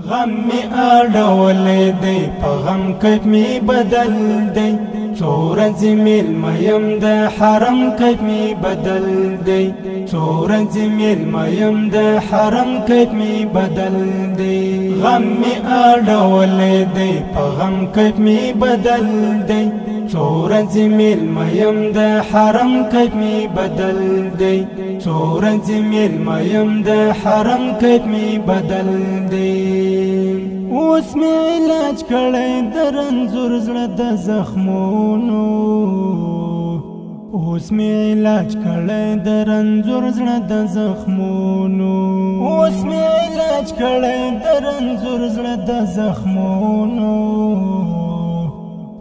غم می اړولې دی په غم کیف می بدل دی څورځ میل میم د حرم کیف می بدل دی څورځ میل میم د حرم کیف می بدل دی غم می اړولې دی په غم کیف می بدل دی څورځ میل میم د حرم کیف می بدل دی څورځ میل میم د حرم کیف می بدل دی اوس می علاج کړی د رنځور زړه د زخمونو اوس می علاج کړی د رنځور زړه د زخمونو اوس می علاج کړی د رنځور زړه د زخمونو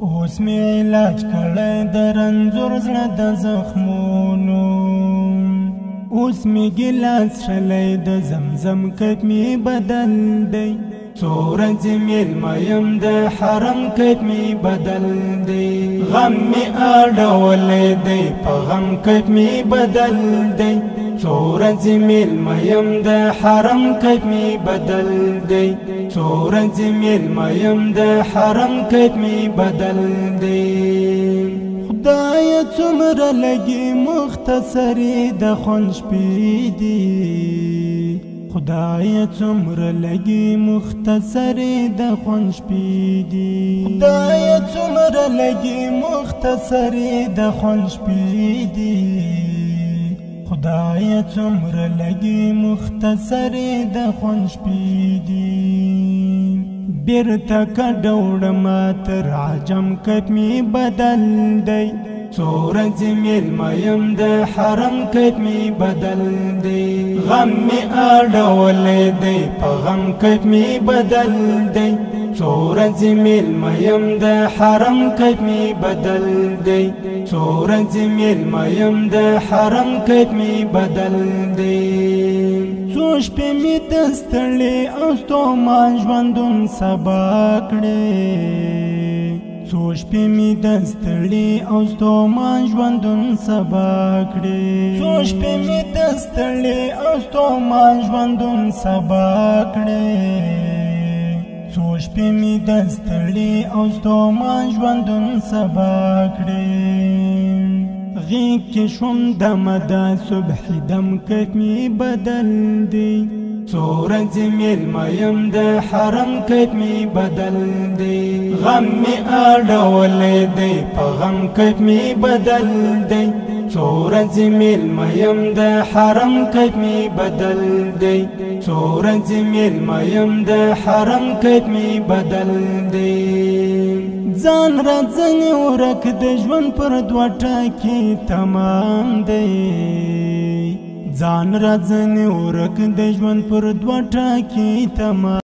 اوس می علاج کړی د رنځور زړه د زخمونو اوس می ګیلاس شلی د زمزم کیف می بدل دی څورځ میل میم د حرم کیف می بدل دی غم می اړولې دی په غم کیف می بدل دی څورځ میل میم د حرم کیف می بدل دی څورځ میل میم د حرم کیف می بدل دی خدای څومره لګي مختصری د خون شپې دی خدای څومره لګي مختصری د خون شپې دی خدای څومره لګي مختصری د خون شپې دی خدای څومره لګي مختصری د خون شپې دی بیرته کډوړ ما تر عجم کیف می بدل دی څورځ میل میم د حرم کیف می بدل دی غم می اړولې دی په غم کیف می بدل دی څورځ میل میم د حرم کیف می بدل دی څورځ میل میم د حرم کیف می بدل دی څو شپې می د ستړي او ستومان ژوندون سبا کړې څو شپې می د ستړي او ستومان ژوندون سبا کړې څو شپې می د ستړي او ستومان ژوندون سبا کړې څو شپې می د ستړي او ستومان ژوندون سبا کړې غیږ کې شوم دمه د صبح دم کیف می بدل دی څورځ میل میم د حرم کیف می بدل دی غم می اړولې دی په غم کیف می بدل دی څورځ میل میم د حرم کیف می بدل دی څورځ میل میم د حرم کیف می بدل دی ځان را ځنې ورک د ژوند پر دوه ټکي تمام دی ځان را ځنې ورک د ژوند پر دوه ټکي تمام